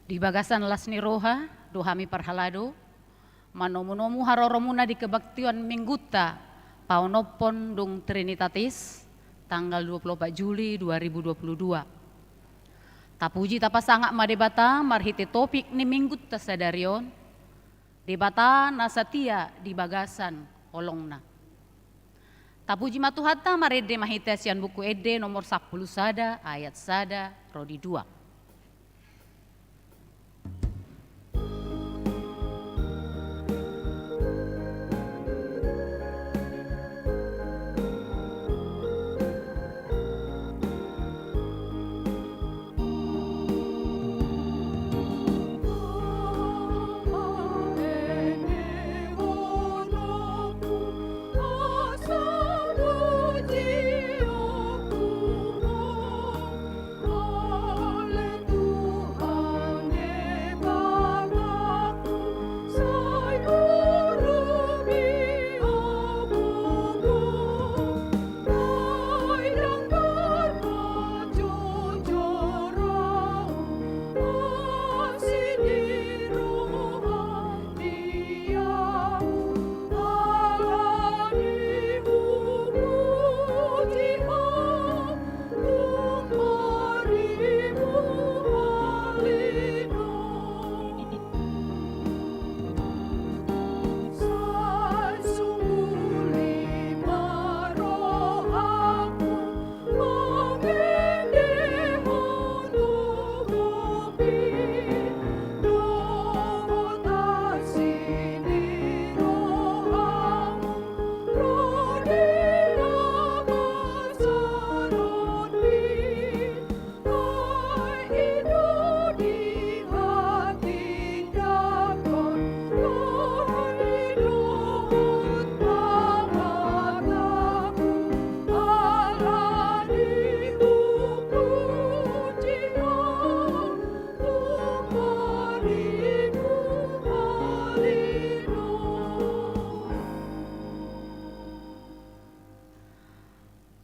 Di bagasan lasni roha, dohami parhalado, manomu-nomu haroromuna di kebaktian mingguta, paunopon dung Trinitatis, tanggal 24 Juli 2022. Tapuji tapasangak madebata marhite topik ni minggut tasadarion, debata nasatia di bagasan olongna. Tapuji matuhata marede mahite asian buku ede nomor 10 sada ayat sada rodi 2.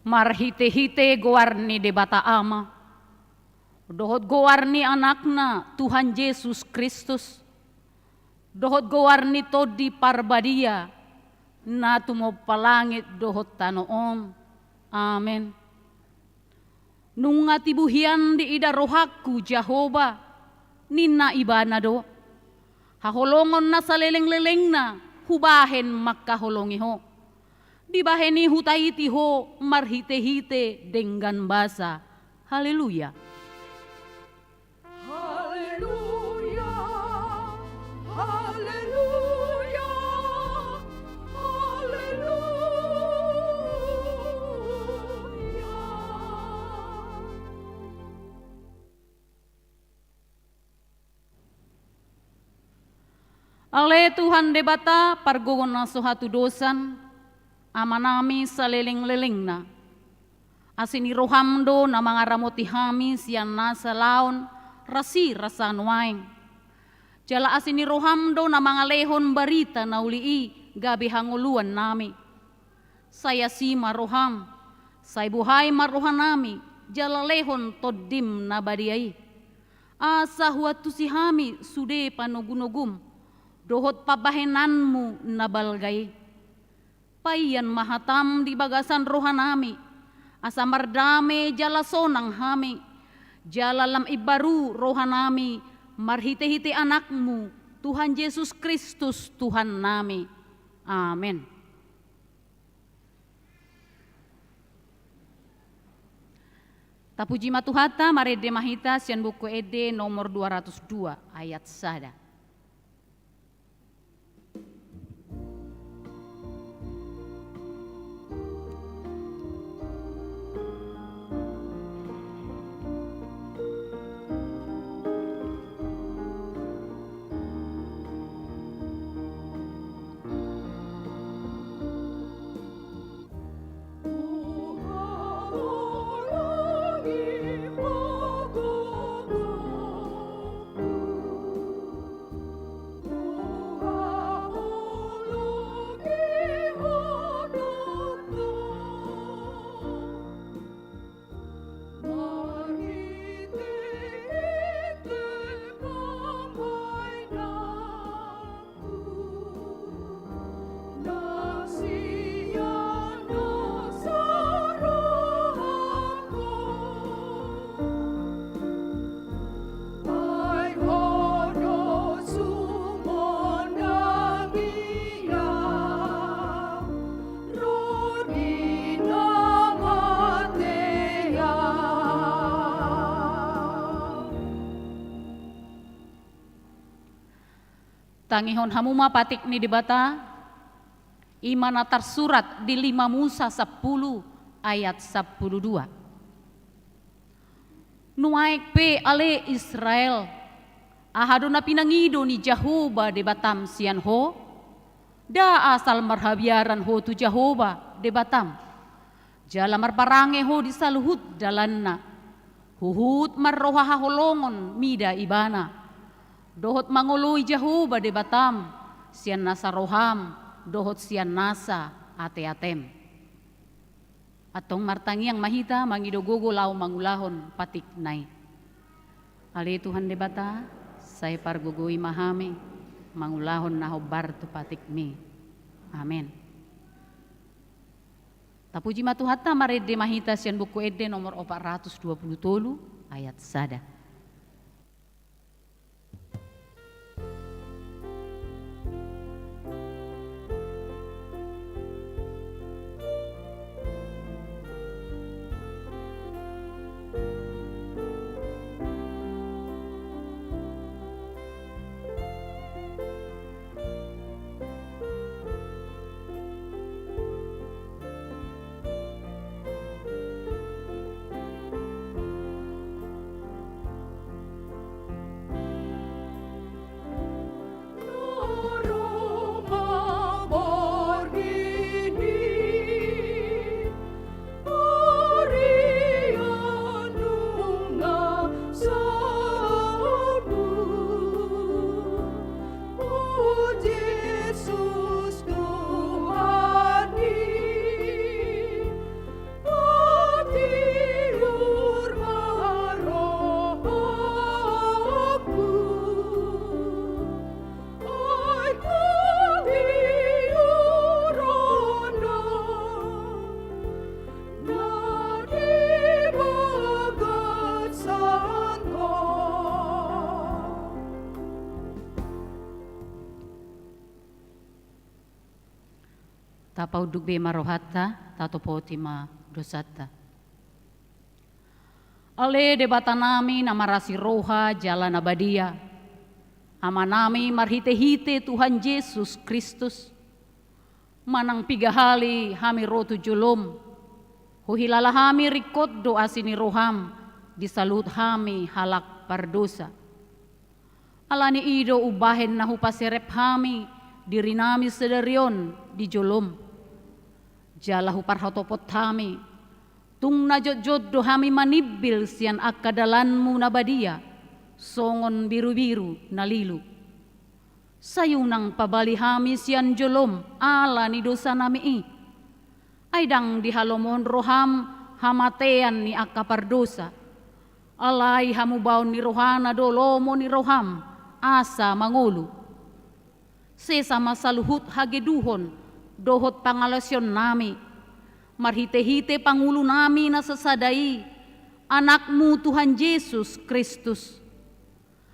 Marhite-hite goarni debata ama, dohot goarni anakna Tuhan Yesus Kristus, dohot goarni todi parbadia, na tumo palangit dohot tanoon, amen. Nunga tibuhian di ida rohaku Jehovah, nina ibanado, haholongon na sa leleng-leleng na, hubahen makaholongiho. Di baheni hutaiti ho marhite-hite dengan basa. Haleluya. Haleluya. Haleluya. Haleluya. Ale Tuhan debata pargogon na suhatu dosan, amanami sa leleng-leleng na. Asini rohamdo na mga ramoti hami siyan nasa laon rasi rasanwaing. Jala asini rohamdo na mga lehon barita na ulii gabi hanguluan nami. Saya si maroham, say buhay marohan nami, jala lehon todim na badiay. Asa huwatu si hami sude panugunugum, dohot pabahenanmu na balgay. Payan mahatam di bagasan rohanami, asa mardame jala sonang hami, jala lam ibaru rohanami, marhite-hite anakmu, Tuhan Yesus Kristus Tuhan nami. Amin. Tapuji matuhata marede mahita sian buku ede nomor 202 ayat sada. tangihon hamuma patik ni di bata, imana tersurat di 5 Musa 10 ayat 12. Nuaik pe ale Israel, ahado na pinangido ni Jehovah de batam sian ho, da asal marhabiaran ho tu Jehovah de batam, jala marparange ho di saluhut dalanna, huhut marroha holongon mida ibana, dohot mangului Jehovah de batam, sian nasa roham, dohot sian nasa ate-atem. Atong martangiang mahita mangidogogo lau mangulahon patik nai. Ali Tuhan de bata, saya pargugui mahami, mangulahon na hobar tu patik mi. Amin. Tapuji matuhata marede mahita sian buku ede nomor 420 ayat sada. Tapau dugbe marohata tato potima dosata. Ale debata nami namarasi roha jalan abadia. Amanami marhite-hite Tuhan Yesus Kristus. Manang pigahali hami rotu julum. Huhilala hami rikot doa sini roham. Disalut hami halak pardosa. Alani ido ubahen na hupasirep hami. Diri nami sederion di julum. Jalahu parhotopot hami, tung najot-jot do hami manibil sian akadalanmu nabadia, songon biru-biru nalilu. Sayunang pabali hami sian jolom ala ni dosa nami aidang dihalomon roham hamatean ni akapardosa. Alai hamu baon ni rohana dolomo ni roham asa mangulu. Sesama saluhut hageduhon dohot pangalasyon nami, marhite-hite pangulo nami na sasadai, anakmu Tuhan Yesus Kristus.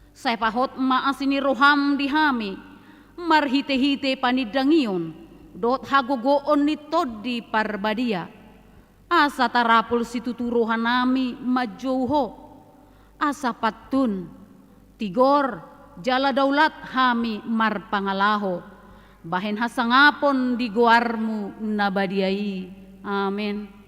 Saya pahot maasini roham dihami, marhite-hite panidangion, dohot hagogoon ni todi parbadia, asa tarapul situturuhan nami majouho, asa patun, tigor, jala daulat hami marpangalaho, bahen hasangapon di guarmu nabadiai. Amin.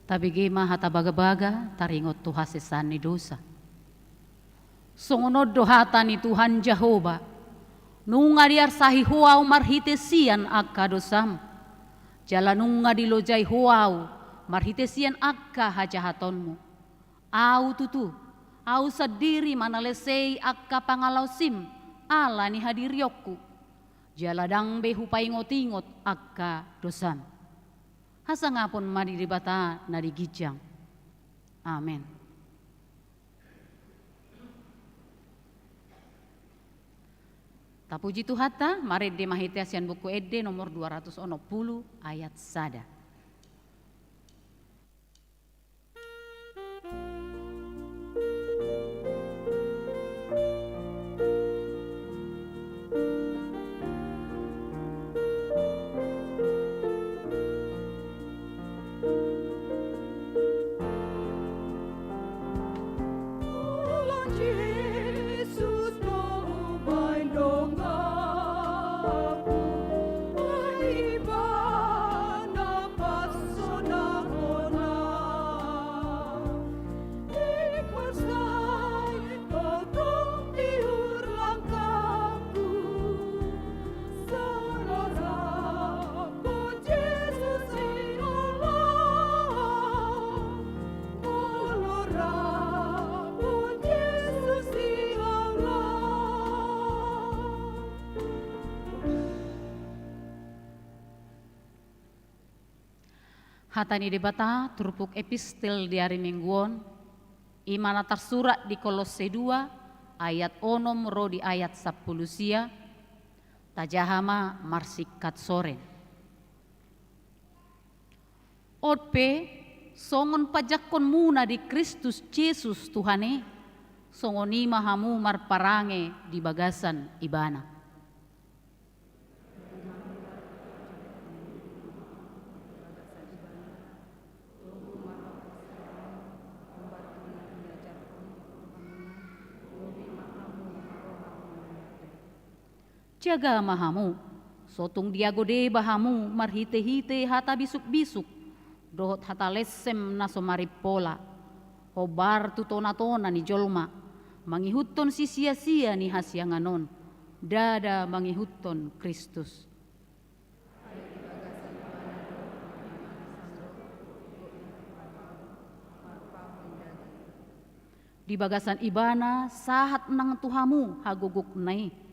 Tapi gema hata baga-baga taringot tu hasesan ni dosa. Songonod dohata ni Tuhan Jehova. Nunga diar sahi huau marhitesian akka dosam. Jalanunga dilojai huau marhitesian akka hajahatonmu. Au tutu, au sadiri manalesei akka pangalau sim ala ni hadirioku. Jaladang behu paingot-ingot akka dosam. Hasa ngapun madi dibata na digijang. Amin. Tapuji Tuhata, mari de mahitiasian buku Ede nomor 260 ayat sada. Yesus mau bandong aku, ibana pasona kona, ikuasai potong tiur langkahku, sarara pun Yesus si Allah, olora pun Yesus si Allah. Hatani debata turupuk epistel di hari mingguon. Imana tersurat di Kolose 2 ayat onom ro di ayat 10 sia. Tajahama marsikat soren. Otpe songon pajakon muna di Kristus Yesus Tuhane. Songoni mahamu marparange di bagasan ibana. Jaga mahamu, sotung diagode bahamu marhite-hite hata bisuk-bisuk, dohot hata lesem naso maripola, hobar tu tona-tona ni jolma, mangihuton si sia-sia ni hasyanganon, dada mangihuton Kristus. Di bagasan ibana sahat nang tuhamu haguguk nai.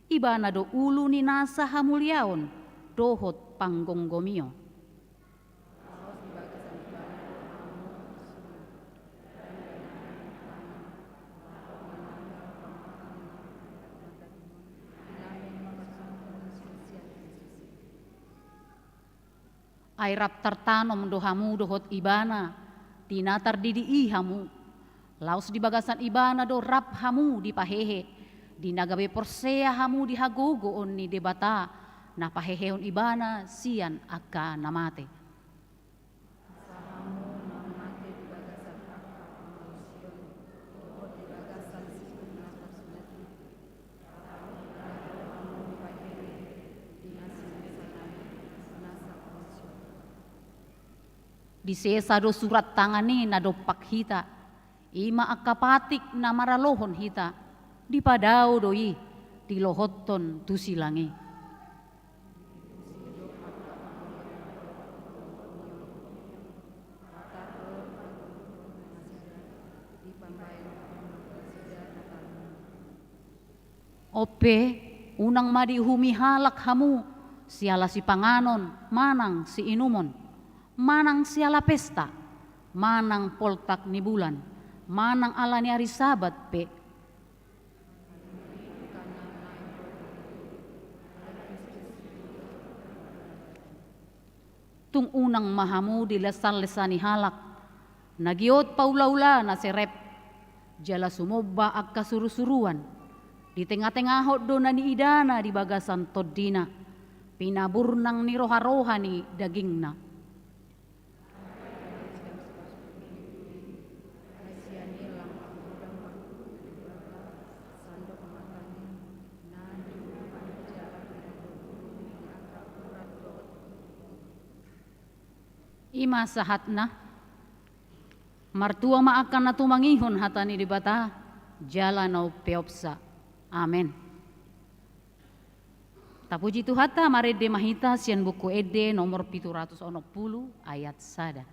Ibana do ulu ni nasa hamulyaon dohot panggonggomio. Airap tertanom dohamu dohot ibana tinatar didi ihamu. Laos di bagasan ibana do rap hamu di pahehe. Di nagabe porsea hamu di hagogoon ni debata na paheheon ibana sian akka namate. Di sesa do surat tangani na do pakhita ima akapatik na maralohon hita. Di padao doi di lohoton tu silangi. Ope unang madi humi halak hamu siala si panganon manang si inumon manang siala pesta manang poltak ni bulan manang ala ni hari sabat pe. Tung unang mahamu di lesan-lesani halak. Nagiot paulaula na serep. Jala sumoba ak kasuru-suruan. Di tengah-tengah do na ni idana di bagasan todina. Pinaburnang ni roha-roha ni dagingna. Ima sahatna Martua maakan na tumangihon hatani di bata, jala no peopsa. Amen. Tapuji Tuhata marede mahita sian buku ede nomor 760 ayat sada.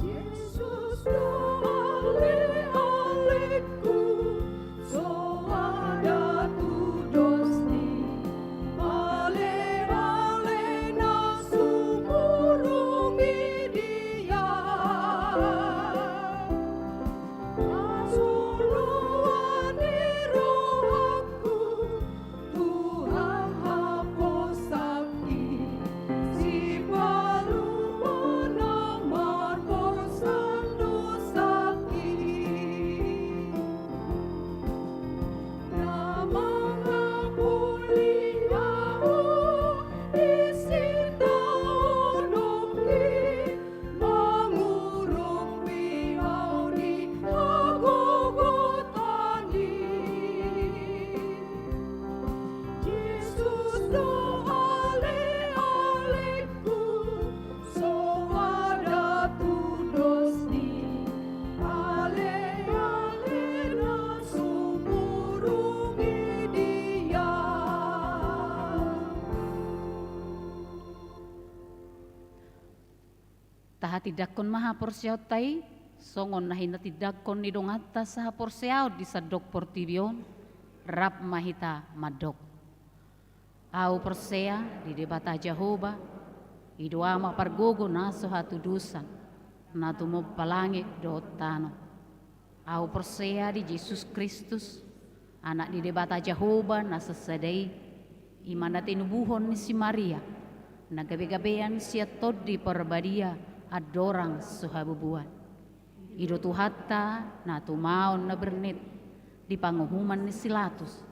Yesus ale-aleku, so ada tudosni, ale-ale na sumurungi dia. Asuluani rohaku, Tuhan hapusaki, si paluman amar bosan dosaki. Namang apuliyahu, isitaonoki, mangurung piau di agogotani. Yesus do ale-aleku, so ada tudosni, ale-ale na sumurungi dia. Taha tidakon maha porsiaw tay, songon nahina tidakon ni dongata saha porsiaw di sadok portibion, rap mahita madok. Au persea di debata Jehovah, iduama pargogo naso hatu dusan, na tumob palangit do tano. Au persea di Yesus Kristus, anak di debata Jehovah na sesadai, imana tinubuhon ni si Maria, na gabi-gabian siya tod di perbadia, adorang suhabubuan. Ido tuhata na tumaon na bernit di panguhuman ni Silatus,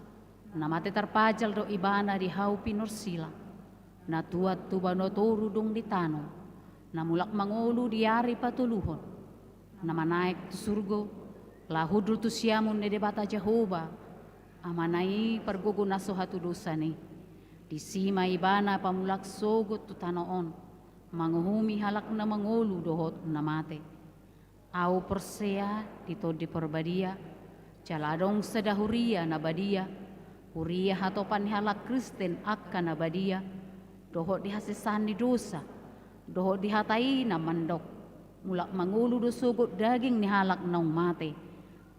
na mati terpajal do ibana di hau pinorsila, na tuat tubano torudong di tanong, na mulak mangulu di ari patuluhon, na manaik tu surgo, lahudru tu siamun ni debata Jehovah, amanai pergugu naso hatu dosani, di sima ibana pamulak sogot tu tanoon, manguhumi halak na mangulu dohot na mate. Au persea dito di perbadia, caladong sedahuria na badia, huria hatopan halak Kristen akan na badia, dohot dihasesan di dosa, dohot dihatai na mandok, mulak mangulu do sugot daging ni halak naung mate,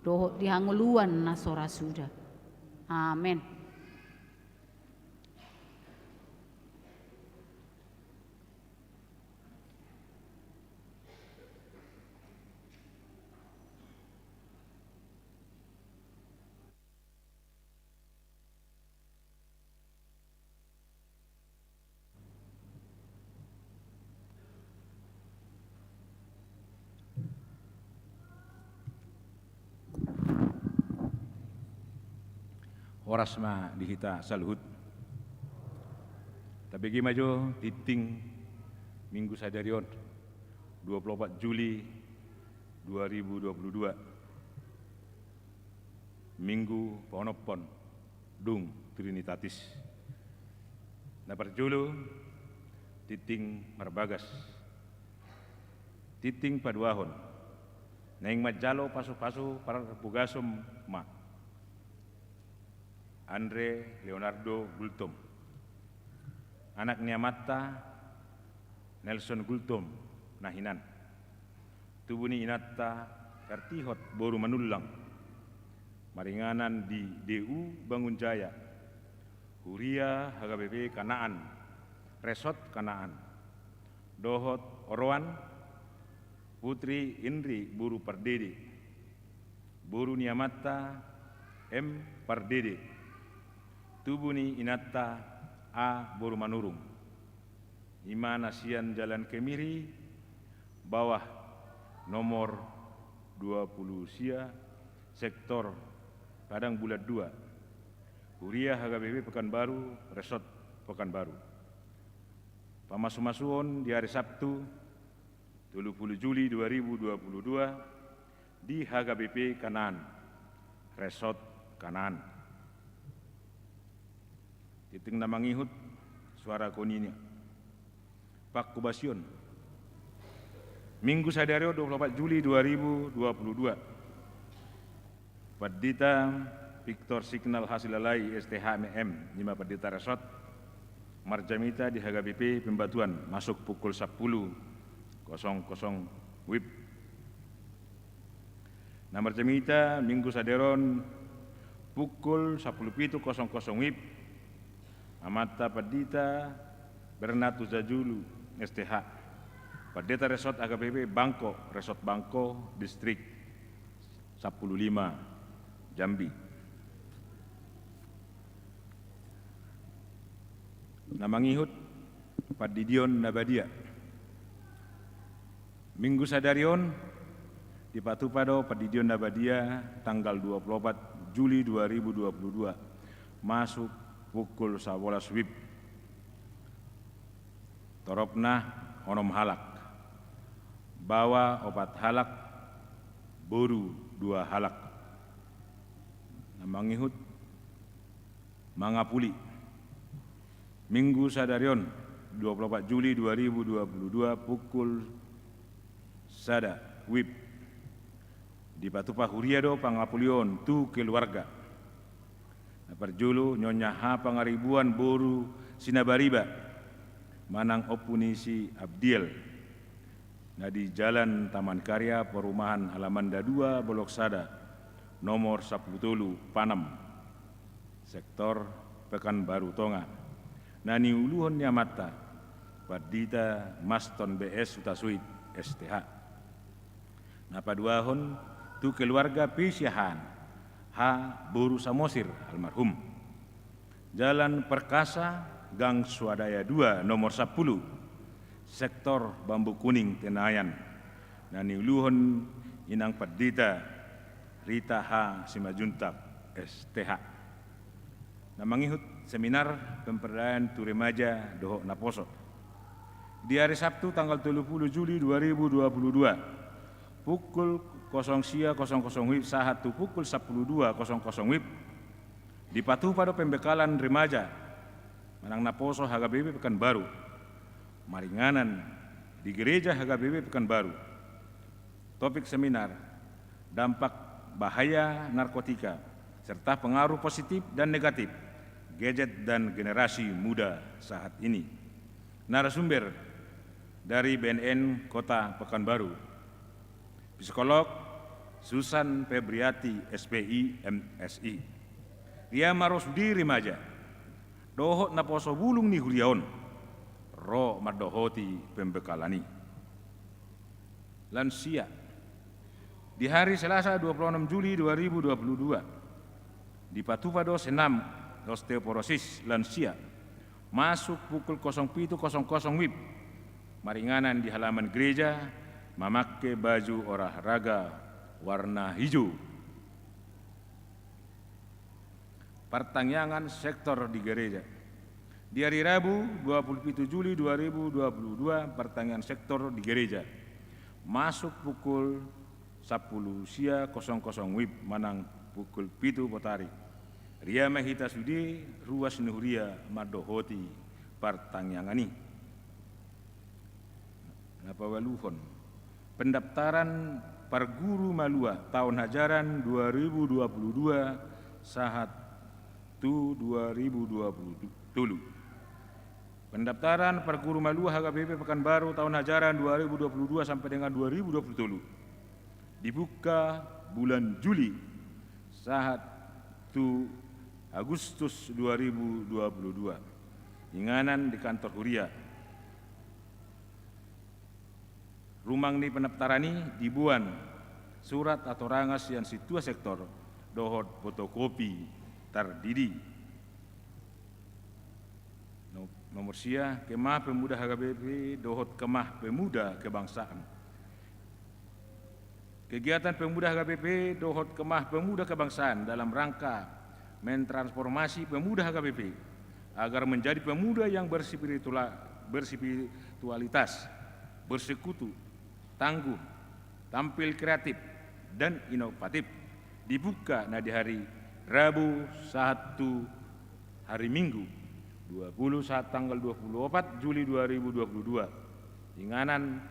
dohot dihanguluan na sorasuda. Amen. Orasma dihita saluhut. Tabegi maju titing minggu sadarion 24 Juli 2022. Minggu Ponopon Dung Trinitatis. Na perjulu titing marbagas. Titing paduahon. Naing majalo pasu-pasu para pugasum ma. Andre Leonardo Gultom, anak Niamata Nelson Gultom nahinan, tubuni inata kartihot boru manulang, maringanan di DU Bangunjaya, Huria HGBP Kanaan, Resort Kanaan, Dohot Oroan, Putri Indri Buru Pardede, Buru Niamata M Pardede, Tubuni inata A Boru Manurung, Ima Nasian Jalan Kemiri, bawah nomor 20 Sia, sektor Padang Bulat 2, Huria HGBP Pekanbaru, Resort Pekanbaru. Pamasu-masuon di hari Sabtu 30 Juli 2022 di HGBP Kanan, Resort Kanan. Titing na mangihut suara koninya. Pak Kubasion. Minggu sadario 24 Juli 2022. Padita Victor Signal Hasilalai STHMM 5 Padita Resort Marjamita di HGBP Pembatuan masuk pukul 10.00 WIB. Nah Marjamita Minggu saderon pukul 10.00 WIB. Amata Padita Bernatu Zajulu STH Padita Resort HGBP Bangko Resort Bangko Distrik 15 Jambi. Namangihut Padidion Nabadia. Minggu sadarion di Patupado Padidion Nabadia tanggal 24 Juli 2022 masuk pukul 11 WIB. Toropna onom halak, bawa opat halak, boru 2 halak. Namangihut Mangapuli. Minggu sadarion 24 Juli 2022 pukul sada WIB di Patupa Huriado Pangapulion tu keluarga. Perjulu Nyonya Ha Pangaribuan Boru Sinabariba Manang Opunisi Abdiel. Nah di Jalan Taman Karya Perumahan Alamanda 2 Bolok Sada nomor 10 Panam sektor Pekanbaru Tonga. Nani uluhon nyamata Padita Maston BS Utasuit STH. Napaduahon tu keluarga Pisyahan Ha Boru Samosir almarhum. Jalan Perkasa Gang Swadaya 2 nomor 10 sektor Bambu Kuning Tenayan. Nani uluhon inang Padita Rita H Simajuntak STH. Namangihut seminar pemberdayaan tu remaja Dohok Naposo. Di hari Sabtu tanggal 30 Juli 2022 pukul 00.00 WIB sahatu pukul 12.00 WIB di Patupado Pembekalan Remaja Manang Naposo HGBP Pekanbaru. Maringanan di Gereja HGBP Pekanbaru. Topik seminar dampak bahaya narkotika serta pengaruh positif dan negatif gadget dan generasi muda saat ini. Narasumber dari BNN Kota Pekanbaru, psikolog Susan Febriati SPI MSI. Ria Marosdi Remaja, Dohok Naposo Bulung ni Huriaon, Ro Madohoti Pembekalani. Lansia, di hari Selasa 26 Juli 2022, di Patupado Senam osteoporosis lansia masuk pukul 07.00 WIB. Maringanan di halaman gereja memakai baju olahraga warna hijau. Pertanyaan sektor di gereja. Di hari Rabu 27 Juli 2022 pertanyaan sektor di gereja masuk pukul 10.00 WIB Manang pukul 7 potari. Ria Mahita Sudi Ruas Nuhuria Madohoti Partangangani. Napawaluhon pendaftaran Parguru Malua tahun ajaran 2022 sahat tu 2020. Pendaftaran Parguru Malua HGBP Pekanbaru tahun ajaran 2022 sampai dengan 2020 dibuka bulan Juli sahat tu Agustus 2022. Inganan di kantor Huria. Rumang ni pendaftaran ini dibuan surat atau rangas yang situa sektor dohot fotokopi tardidi. Nomor sia Kemah Pemuda HGBP dohot Kemah Pemuda Kebangsaan. Kegiatan Pemuda HGBP dohot Kemah Pemuda Kebangsaan dalam rangka mentransformasi pemuda HGBP agar menjadi pemuda yang berspiritualitas, bersekutu, tangguh, tampil kreatif, dan inovatif. Dibuka di hari Rabu 1 hari Minggu tanggal 24 Juli 2022 inganan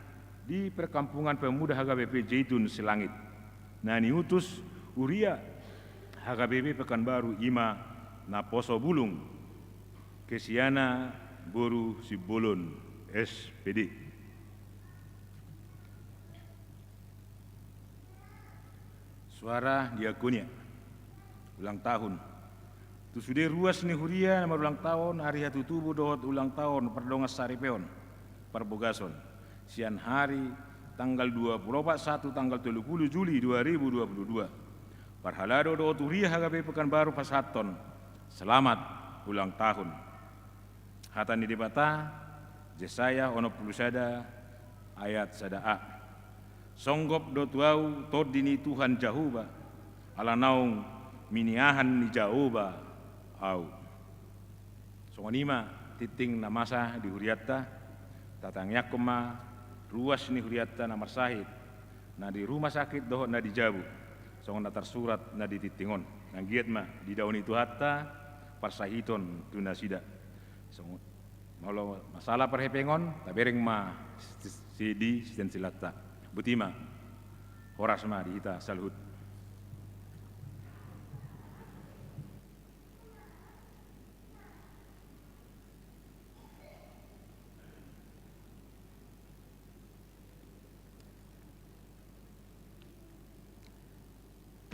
di perkampungan pemuda HKBP Jaitun Selangit. Nani utus Uria HKBP Pekanbaru Ima Naposo Bulung Kesiana Boru Sibolon SPD. Suara diakonia ulang tahun tu sudah ruas ni huria nomor ulang tahun hari hatu tubuh dohot ulang tahun perdongas saripeon perbogason sian hari tanggal 24 tanggal 30 Juli 2022 parhalado dohot huria HKBP Pekanbaru Pasaton selamat ulang tahun hatani debata Jesaya ono pulusada ayat sada a songgop do tuau todini Tuhan Jahuba ala naung miniahan ni Jahuba au songonima titing namasa di huriatta tatang yakoma ruas ni huriatta namar sahid na di rumah sakit dohot na di Jabu songon datar surat na di titingon nanggiat ma di daun itu hatta parsahiton tunasida songon malo masalah perhepengon tabereng ma di siden silata Butima, horas ma di ita salhut.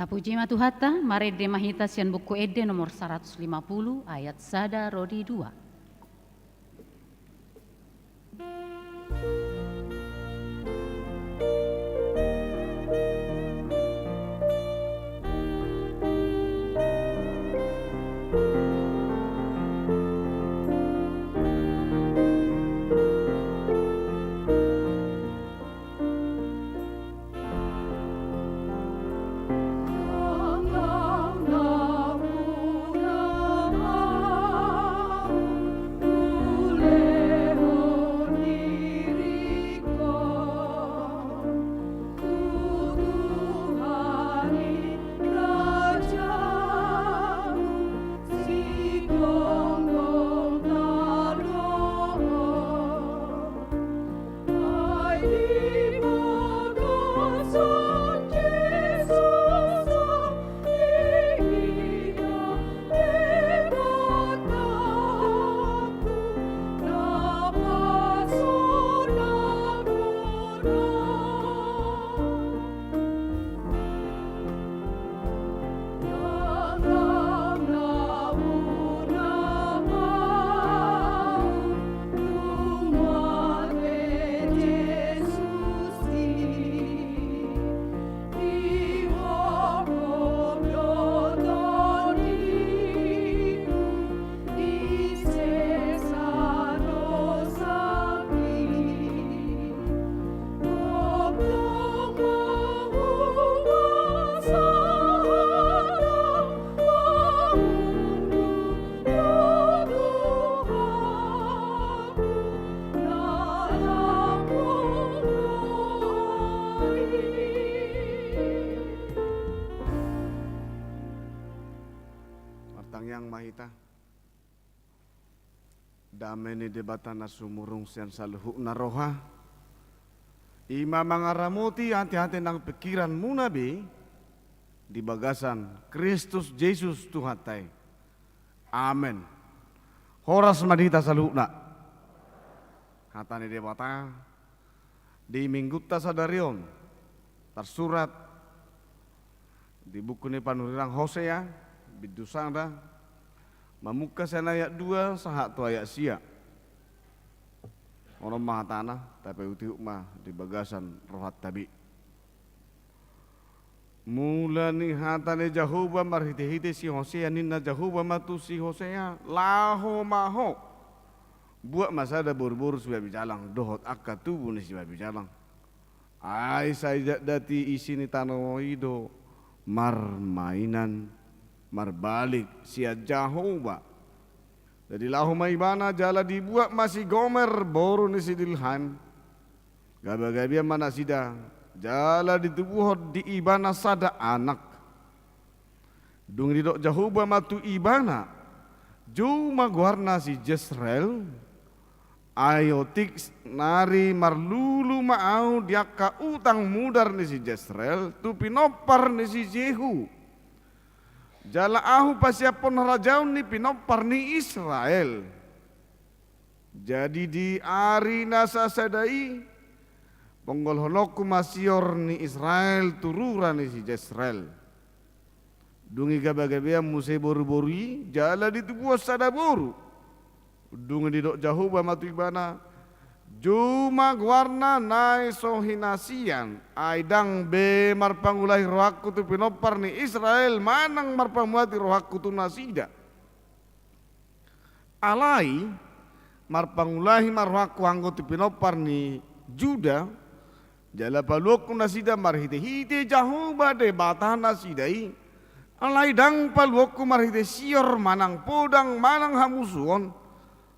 Tapuji matuhata, marede mahita sian buku ede nomor 150 ayat sada rodi 2. mahita damai debata na sumurung sian saluhu na roha ima mangaramuti hati-hati nang pikiran munabi di bagasan Kristus Yesus Tuhan tai. Amen. Horas madita saluna. Hatani debata di minggutta sadarion tersurat di buku ni panurirang Hosea bidusanda mamuka sana ayat 2 sahat tu ayat sia. Orang maha tanah tapi uti mah di bagasan rohat tabi. Mula ni hatane Jahuba marhite-hite si Hosea ninna Jahuba matu si Hosea laho maho. Buat masa ada buru-buru sudah bijalang dohot akka tubuh ni sudah bijalang. Ai saya dati isi ni tanah ido mar mainan mar balik sia Jahuba Jadi lahuma ibana jala dibuat masih gomer boru ni sidilhan. Gaba-gabia mana sida jala ditubuh di ibana sada anak. Dung didok jahuba matu ibana. Juma guarna si Jezreel. Ayotik nari marlulu maau dia ka utang mudar ni si Jezreel. Tu pinopar ni si Jehu. Jala ahu pasiapon rajaun ni pinopar ni Israel. Jadi di ari nasa sadai ponggol honoku masior ni Israel turura ni si Jezreel. Dungi gaba-gabia musai boru-borui jala di tubuh sada boru. Dungi di dok jauh matu ibana. Juma guarna nai sohinasian aidang be marpangulai rohaku tu pinopar ni Israel manang marpamuati rohaku tu nasida. Alai marpangulahi marrohaku anggo tu pinopar ni Juda jala paluoku nasida marhite-hite jahuba de batah nasidai. Alai dang paluoku marhite sior manang podang manang hamusuon.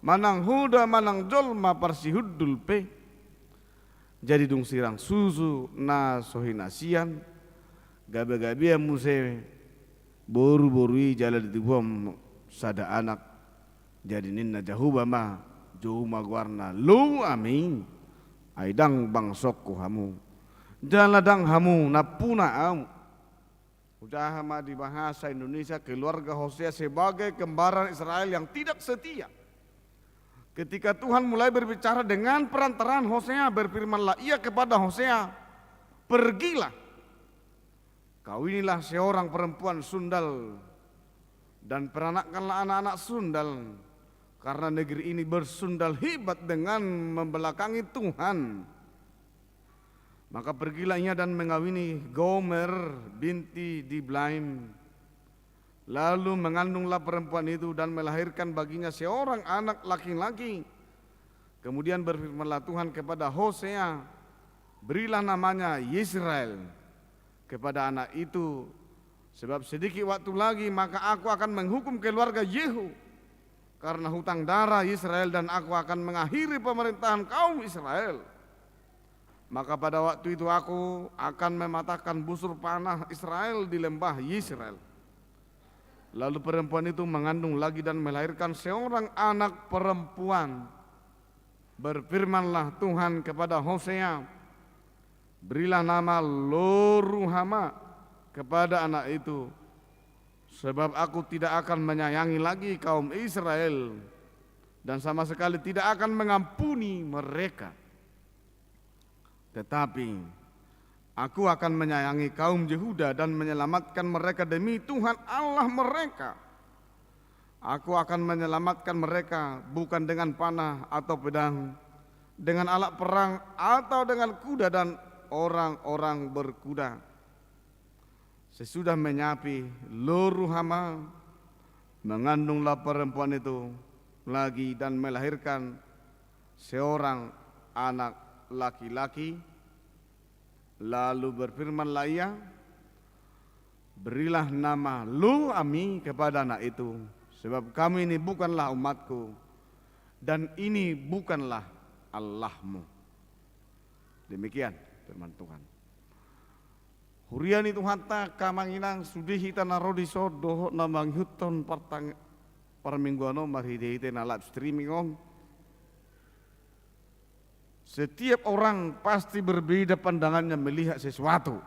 Manang huda manang jolma parsihudul pe. Jadi dung sirang susu na sohinasian. Gabe-gabia muse boru-borui jala ditibuam sada anak. Jadi ninna jahuba ma juma guarna lu amin. Aidang bangsokku hamu. Jala dang hamu napuna amu. Udah ma di bahasa Indonesia keluarga Hosea sebagai kembaran Israel yang tidak setia. Ketika Tuhan mulai berbicara dengan perantaraan Hosea, berfirmanlah ia kepada Hosea, pergilah, kawinilah seorang perempuan sundal dan peranakkanlah anak-anak sundal, karena negeri ini bersundal hebat dengan membelakangi Tuhan. Maka pergilah ia dan mengawini Gomer binti Diblaim. Lalu mengandunglah perempuan itu dan melahirkan baginya seorang anak laki-laki. Kemudian berfirmanlah Tuhan kepada Hosea, berilah namanya Yisrael kepada anak itu, sebab sedikit waktu lagi maka aku akan menghukum keluarga Yehu karena hutang darah Israel, dan aku akan mengakhiri pemerintahan kaum Israel. Maka pada waktu itu aku akan mematahkan busur panah Israel di lembah Yisrael. Lalu perempuan itu mengandung lagi dan melahirkan seorang anak perempuan. Berfirmanlah Tuhan kepada Hosea, berilah nama Loruhama kepada anak itu, sebab aku tidak akan menyayangi lagi kaum Israel dan sama sekali tidak akan mengampuni mereka. Tetapi aku akan menyayangi kaum Yehuda dan menyelamatkan mereka demi Tuhan Allah mereka. Aku akan menyelamatkan mereka bukan dengan panah atau pedang, dengan alat perang atau dengan kuda dan orang-orang berkuda. Sesudah menyapi Loruhama, mengandunglah perempuan itu lagi dan melahirkan seorang anak laki-laki. Lalu berfirmanlah ia, berilah nama Lo-ami kepada anak itu, sebab kamu ini bukanlah umatku dan ini bukanlah Allahmu. Demikian firman Tuhan. Hurian itu hatta kamanginang sudihi tanarodi sodoh namang huton parmingguano marhidehite na live streaming on. Setiap orang pasti berbeda pandangannya melihat sesuatu.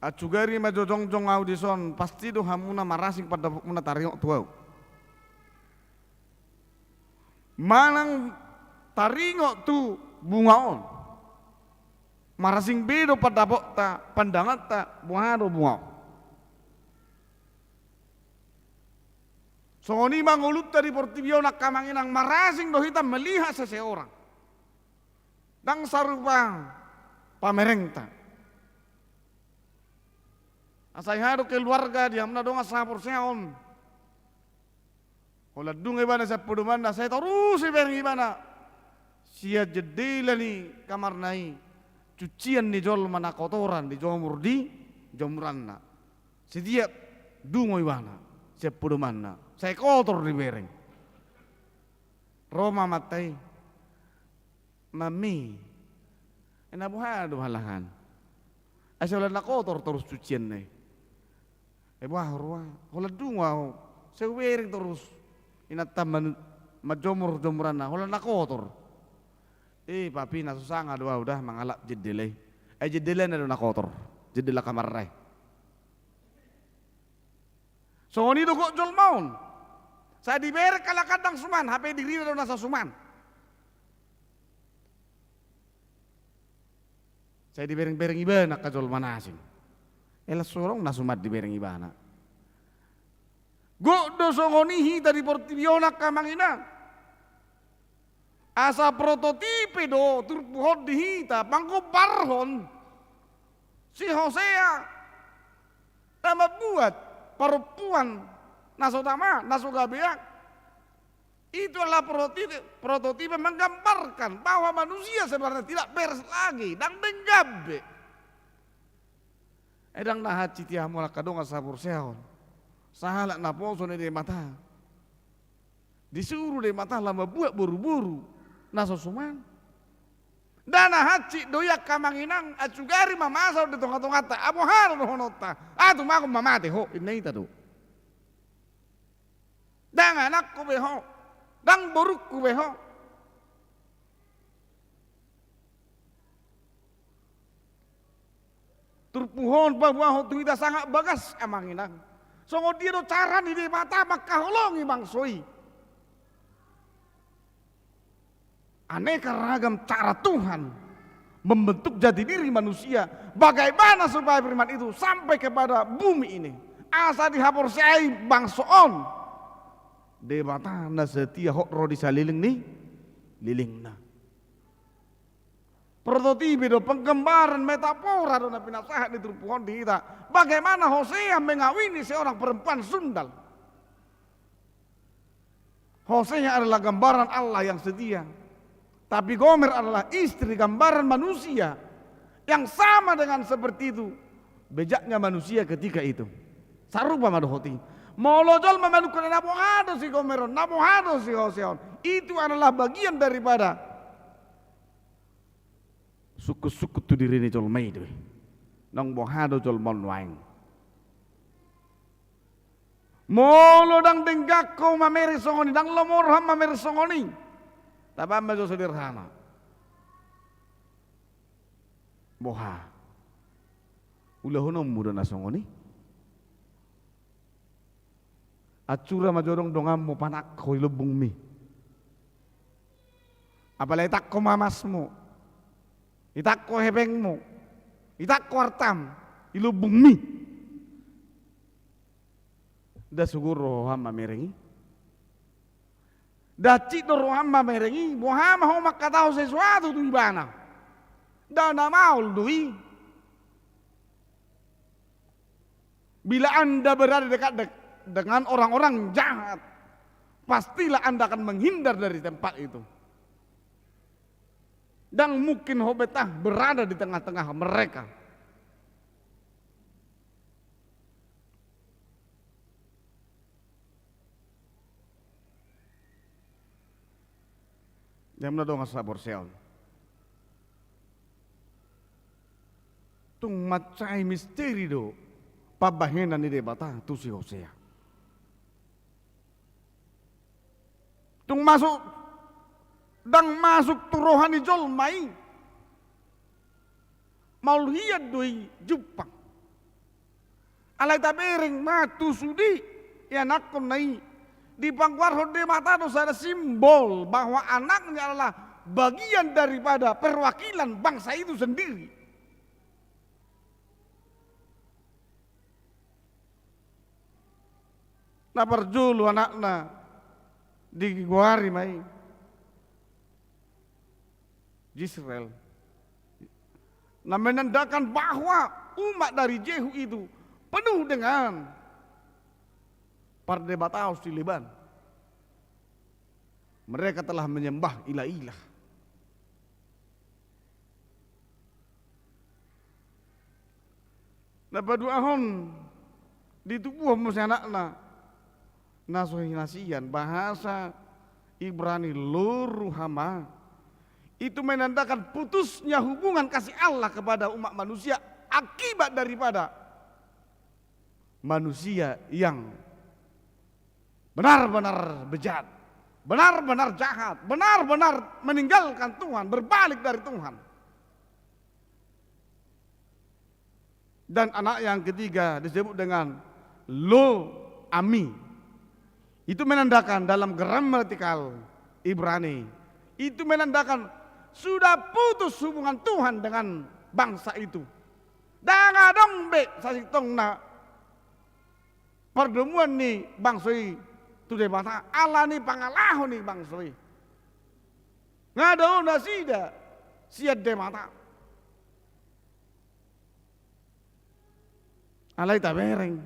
Acugari majojong-jong audison pasti do hamuna marasing pada muna tariok tuau. Manang taringok tu bungaon. Marasing bedo pada ta pandangan ta buhado bungaon. Songoni mangulut dari portibio nak kamanginang marasing dohita melihat seseorang. Dang sarupa pamerengta. Asai hado keluarga dia mna donga sapor seon. Ola dunga ibana sa pudumanda saya terus ibang ibana. Sia jedela ni kamar nai. cucian di jol mana kotoran di jomur di jomuranna. Setiap dungo iwana, setiap pudumanna, saya kotor di bereng. Roma matai, mami, enak buhadu halangan. Asal nak kotor terus cucian nih. Wah ruah, kalau dungo, saya bereng terus. Inat taman majomur jomuranna, kalau nak kotor. Papi na susah dua udah mangalap jedele. Jedele na kotor. Jedela kamar rai. So ini tuh kok jol maun. Saya diber kala kadang suman, HP diri na nasa suman. Saya dibereng-bereng iba nak kajol manasin. Elas sorong na sumat dibereng iba na. Go do songonihi dari portibionak kamangina. Asa prototipe do turpuhon dihita pangko barhon si Hosea nama buat perempuan naso gabeak itu adalah prototipe menggambarkan bahwa manusia sebenarnya tidak beres lagi dan menggabe edang nahat citiah mola kadonga sabur seon sahalak naposo de mata disuruh de mata lama buat buru-buru naso suman dana haci doyak kamanginang acugari mamasa di tonga-tonga ta abo hal no honota atu mako mamate ho inai tadu dang anakku beho dang borukku beho turpuhon bahwa ho tuita sangat bagas kamanginang songo dia do cara di mata makaholongi bangsoi aneka ragam cara Tuhan membentuk jati diri manusia. Bagaimana supaya firman itu sampai kepada bumi ini? Asa dihapur sei bangsoon. Debatana setia hok rodi saliling nih, lilingna. Prototipe do penggambaran metafora do pinasahat di turpuhon di kita. Bagaimana Hosea mengawini seorang perempuan sundal. Hosea adalah gambaran Allah yang setia. Tapi Gomer adalah istri gambaran manusia yang sama dengan seperti itu. Bejaknya manusia ketika itu. Sarupa madohoti. Molojol memanukan nabohado si Gomeron, nabohado si Hoseon. Itu adalah bagian daripada suku-suku tu diri ni jol mai tu. Nang bohado jol mon waing. Molo dang denggako mameri songoni, dang lomorham mameri songoni. Tabam majo sederhana. Boha. Ulah hono muda nasongoni. Acura majorong dongam mo panak ko ilubung mi. Apalagi tak ko mamasmu. Itak ko hebengmu. Itak ko artam. Ilubung mi. Da siguro hama merengi. Daci rohama merengi, bohama ho makataho sesuatu tu ibana. Dana maul dui. Bila Anda berada dekat dengan orang-orang jahat, pastilah Anda akan menghindar dari tempat itu. Dan mungkin ho betah berada di tengah-tengah mereka. Yang mana dong sabor seon. Tung macai misteri do. Pabahenan ni debata tu si Hosea. Tung masuk dang masuk tu rohani jol mai. Maul hiat doi Jepang. Alai tabereng matu sudi ya nakon nai. Di pangkuar hode mata itu ada simbol bahwa anaknya adalah bagian daripada perwakilan bangsa itu sendiri. Nah perjulu anaknya di Guari mai Israel. Nah menandakan bahwa umat dari Jehu itu penuh dengan perdebatan di Liban. Mereka telah menyembah ilah-ilah. Na paduahon di tubuh musi anakna nasuhi nasian bahasa Ibrani luruhama itu menandakan putusnya hubungan kasih Allah kepada umat manusia akibat daripada manusia yang benar-benar bejat, benar-benar jahat, benar-benar meninggalkan Tuhan, berbalik dari Tuhan. Dan anak yang ketiga disebut dengan lo ami. Itu menandakan dalam gramatikal Ibrani, itu menandakan sudah putus hubungan Tuhan dengan bangsa itu. Danga dong be sasitong na pertemuan ni bangsoi tu de mata Allah ni pangalaho ni bangsoi. Ngadaon na sida siad de mata. Alay tabereng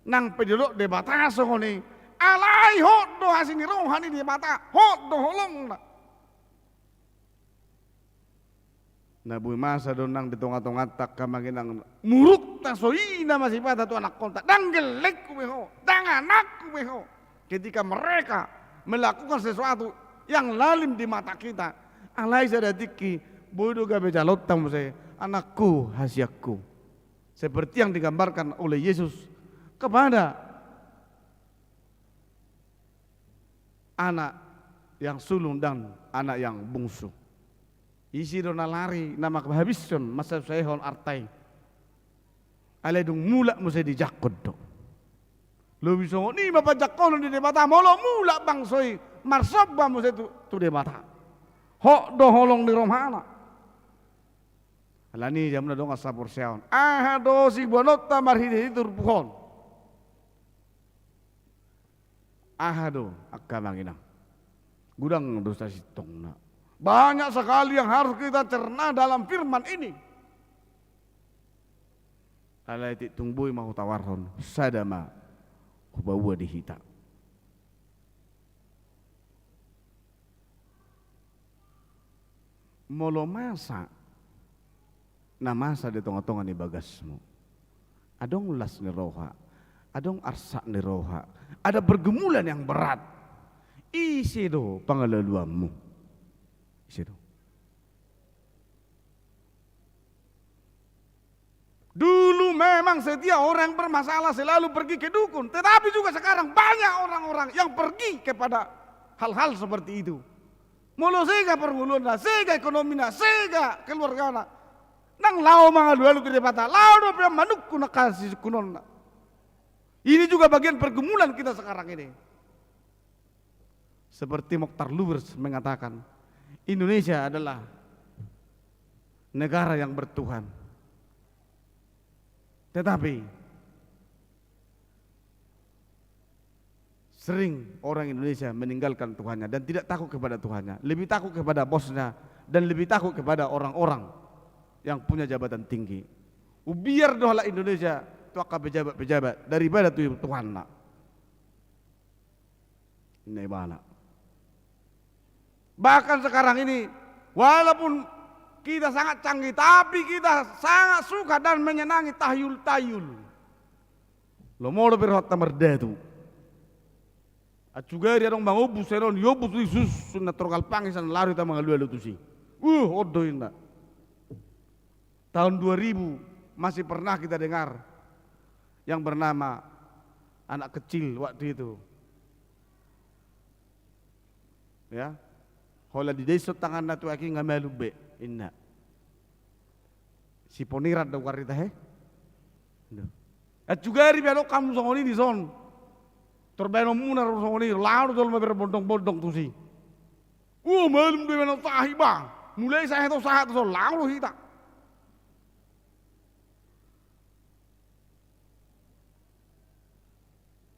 nang pedulok de bataso ni alay hot do hasini rohani di mata hot do holong na nabuy masa do nang ditonga-tonga tak kamaginang muruk ta soina masih pada tu anak kontak dang gelek kumeho dang anak kumeho ketika mereka melakukan sesuatu yang lalim di mata kita alay sadadiki bodoh gabe jalot tamu saya anakku hasiakku seperti yang digambarkan oleh Yesus kepada anak yang sulung dan anak yang bungsu. Isi dona lari nama kehabisan masa sehon artai. Aledung mulak mesti dijakod dok. Lo bisa ni bapak jakon di debata molo mulak bang soi marsab bang mesti tu debata. Hok do holong di romana. Alani jam na dong asapor seon. Ah do si bonota marhide itu pohon. Ah do akka manginang. Gudang dosa sitong na. Banyak sekali yang harus kita cerna dalam firman ini. Alai ti tungboy mau tawarhon sadama kubawa dihita. Molo masa na masa di tonga-tonga ni bagasmu. Adong las ni roha, adong arsa ni roha, ada pergumulan yang berat. Isi do pangalaluanmu. Isi do. Dulu memang setiap orang bermasalah selalu pergi ke dukun, tetapi juga sekarang banyak orang-orang yang pergi kepada hal-hal seperti itu. Mulu sega perguluan, sega ekonomi, sega keluarga. Nang lao mga lualu ke debata, lao do pia manuk kuna kasih kunon. Ini juga bagian pergumulan kita sekarang ini. Seperti Mokhtar Lubers mengatakan, Indonesia adalah negara yang bertuhan. Tetapi sering orang Indonesia meninggalkan Tuhannya dan tidak takut kepada Tuhannya, lebih takut kepada bosnya dan lebih takut kepada orang-orang yang punya jabatan tinggi. Biar dohala Indonesia tu akan pejabat-pejabat daripada Tuhan nak. Ini bala. Bahkan sekarang ini walaupun kita sangat canggih tapi kita sangat suka dan menyenangi tahyul-tahyul. Lo mau lebih hot tamerda tu. Acugari adong bang obus seron yobus Yesus sunat trogal pangisan lari ta mangalu tu si. Odo inda. Tahun 2000 masih pernah kita dengar yang bernama anak kecil waktu itu. Ya. Hola di desa tangan natu aki ngamalu be inna. Si ponirat da warita he. Acugari bialo kamu songoni di son. Terbeno munar songoni lalu dol maber bondong-bondong tu si. Malum de beno sahiba. Mulai saya tu sahat tu lalu hita.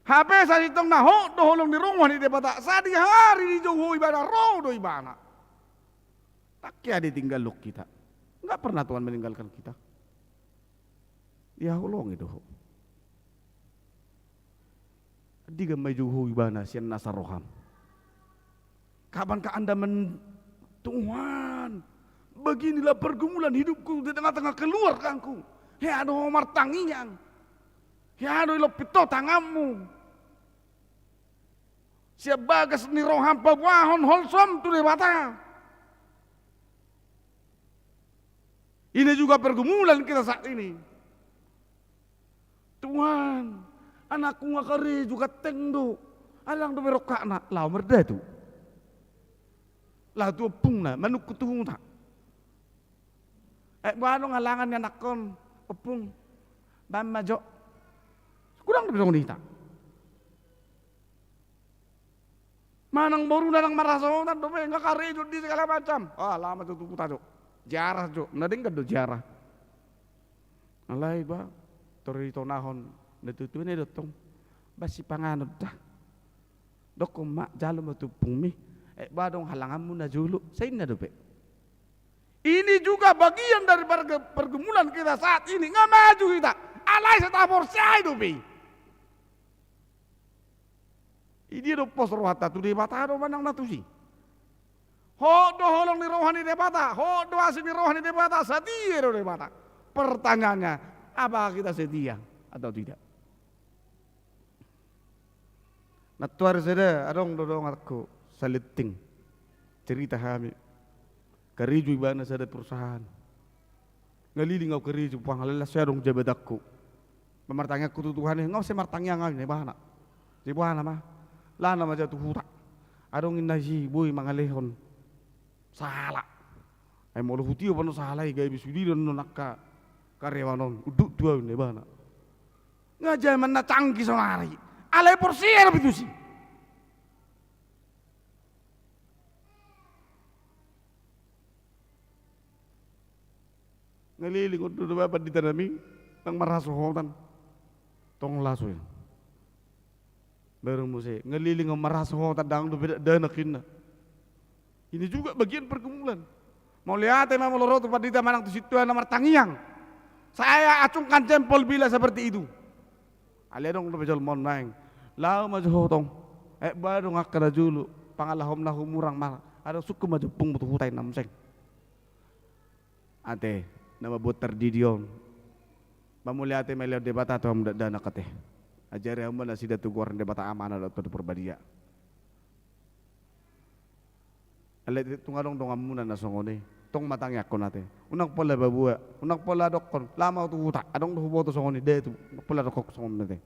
HP sa itong naho doholong di rumah di debata sadi hari di jauh ibadah roh do ibana. Tak kaya ditinggal luk kita. Enggak pernah Tuhan meninggalkan kita. Ya ulong itu. Di gamay jauh ibana sian nasaroham. Kapankah Anda Tuhan, beginilah pergumulan hidupku di tengah-tengah keluargaku. He ado martangiang. He ado ilopito tangamu. Siya bagas ni roham pagwahon holsom tu debata. Ini juga pergumulan kita saat ini. Tuhan, anakku ngakari juga tengdo. Alang do berokak nak lau merda tu. Lau tu opung na manuk kutuhung tak. Bano ngalangan yang nakon opung bam majo. Kurang do ni tak. Manang baru nanang marasonan do ngakari di segala macam. Ah lama tu puta jo. Jarah jo, nading do jarah. Alay ba, torito nahon natutuin ni dotong basi panganod ta. Dok mak jalo matupung mi. Ba dong halangan mo na julo. Sa na dope. Ini juga bagian dari pergumulan kita saat ini. Nggak maju kita. Alay sa tapor siya dope. Ini do pos rohata tu debata do manang natusi. Ho do holong ni rohani debata, ho do asin ni rohani debata, setia do debata. Pertanyaannya, apakah kita setia atau tidak? Natuar sada adong dodong aku saliting cerita kami. Kariju ibana sada perusahaan. Ngaliling aku kariju pangalalas saya dong jabat aku. Pemartangnya aku tutuhan ngau saya martangnya ngau ni bahana. Di bahana mah. Lana maja tu huta. Adong inaji boy mangalehon. Salah. Ay mo hutiyo pano salah gay bisudi don nakka karyawanon uduk dua ni bahana. Ngajay man na canggih sonari. Alay porsier begitu sih. Ngeliling udah bapak di tanami nang marasohotan tong laso ya. Baru musik ngeliling marasohotan dang do danakin. Ini juga bagian pergumulan. Mau lihat emang mau lorot tempat dita manang tu situ ana martangiang. Saya acungkan jempol bila seperti itu. Ale dong do bejol mon maeng. Lau maju hotong. Baru ngakara julu pangalahom na humurang mal. Ada suku maju pung butuh hutai namseng. Ate nama buter didion. Mamuliate melihat debata atau dana kate. Ajari hamba nasi datu goreng debata amanah atau perbadia. Ale tungadong dong amuna nasongone. Tong matangnya ko nate. Unak pala babua, unak pala dokon. Lama tu huta. Adong do boto songone de tu. Unak pala dokok songone nate.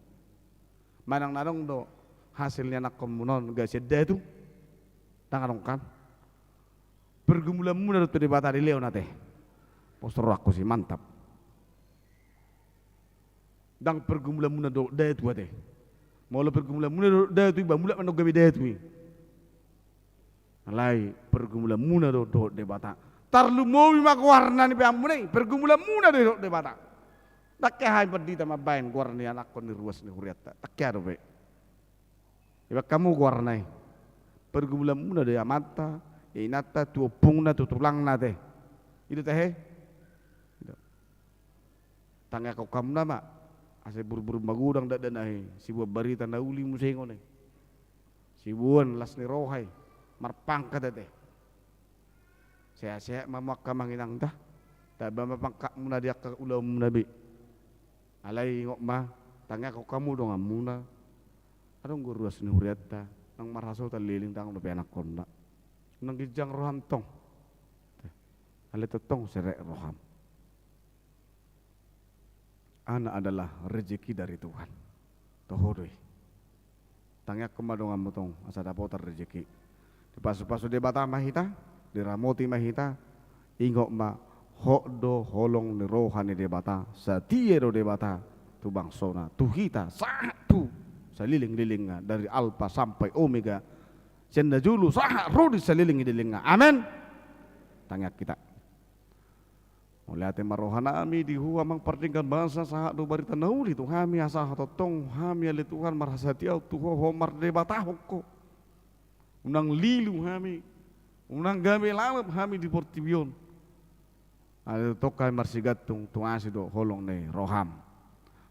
Manang nadong do hasilnya nak komunon gak sedih tu. Tangadong kan. Pergumulan muna do debata di leo nate. Postur aku sih mantap. Dang pergumulan muna do de tu ate. Mula pergumulan muna do de tu ba mula manok gabi de tu. Alay pergumulan muna do debata. Tarlu mau mak warna ni pamune pergumulan muna do debata. Takke hay perdita mabain warna anak ko ni ruas ni huriata. Takke do be. Iba kamu warna pergumulan muna do mata, inata tu pungna tu tulang na teh. Itu teh. Tangga kau kamu nama. Ase buru-buru magudang dadanahe. Sibuan barita na uli musengon eh. Sibuan las ni rohay. Marpangka date. Saya mamakka manginang dah. Taba mapangka muna dia ka ulam nabi. Alay ngok ma tangga ko kamu dong amuna. Adong guru asni huriata nang maraso taliling tang do anak konda. Nang gijang roham tong. Ale totong serek roham. Anak adalah rezeki dari Tuhan. Tohodoi. Tangga kemadong amutong asa dapotar rezeki. Pasu-pasu debata mahita, diramoti mahita, ingok ma hokdo holong ni rohani debata, setia do debata, tu bangsona, tu hita, satu, seliling-liling dari alfa sampai omega, senda julu sah rodi seliling-liling. Amin. Tanya kita. Melihat marohana ami di huwa mang perdingkan bangsa sah do barita nauli tu hami asah totong hami ali Tuhan marasa tiau tu homar debata hokko. Unang lilu hami, unang gabe lamap hami di Portibion. Ada tokai marsigatung tuasi do holong ne roham.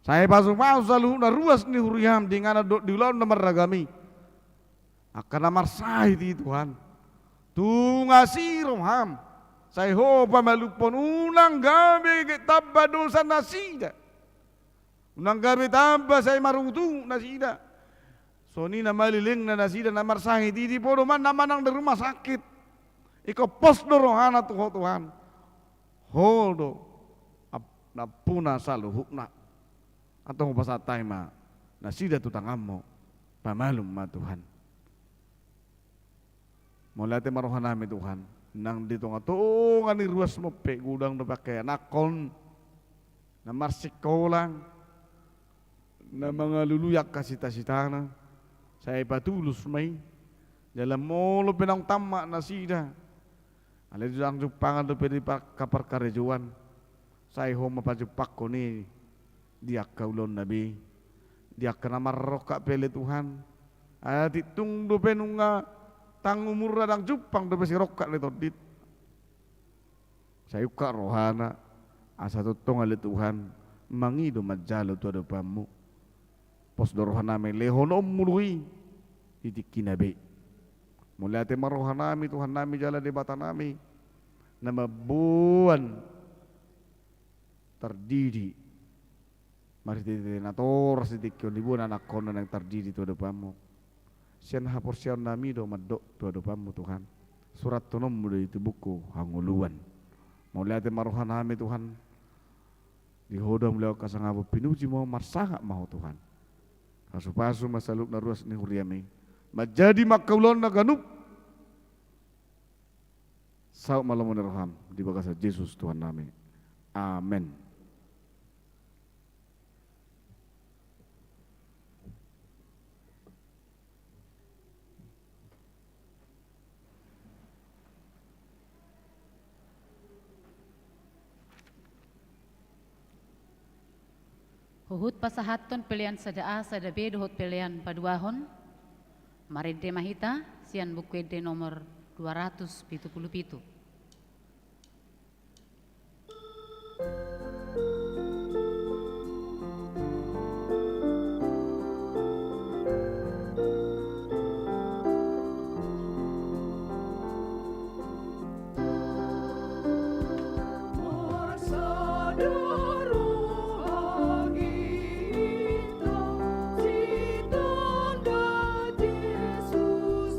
Saya pasu-pasu selalu na ruas ni huriam di ngana do di lawan nomor ragami. Akan namar sahi di Tuhan. Tu ngasi roham. Saya ho pamalupon unang gabi kitaba dosa nasida. Unang gabi tamba saya marutu nasida. So ni na maliling na nasida na marsahi di podo man naman ang rumah sakit. Ikaw pos do rohana Tuhan. Holdo na puna saluhuk na. Atong pasatay ma nasida tutang amo pamalum ma Tuhan. Mulate marohan namin Tuhan. Nang dito nga tuungan ni ruas mo pe gudang na pakai nakon na marsikolang na mga luluyak kasita-sitana sa ipatulus may dalam molo pinang tama na sida alay doon ang jupangan doon pwede pa kaparkarejuan sa iho mapajupak ko ni diak kaulon nabi diak ka na marroka pele Tuhan at itong doon penong tangumura ng jupang doon si roka nito dit sa yuka rohana asa tutong ali Tuhan mangido madjalo to depan mo pos dorohan namin lehonom mului titik kinabe mula te marohan namin Tuhan namin jala di bata namin na mabuan terdidi mari titi nator sitik yun ibu anak kono yang terdidi to depan mo siyan hapor siyan nami do madok to depan mo Tuhan surat tunom mo itu buku hanguluan mula te marohan namin Tuhan dihodom lewat kasangabo pinuji mo marsanga mau Tuhan kasu-pasu masaluk na ruas ni huriami majadi makaulon na ganup sauk malam roham di bagasa Yesus Tuhan namin amen. Huhut pasahaton pilihan sada A, sada B, duhut pilihan paduahon. Marinte mahita, sian bukwede nomor 277. Yesus,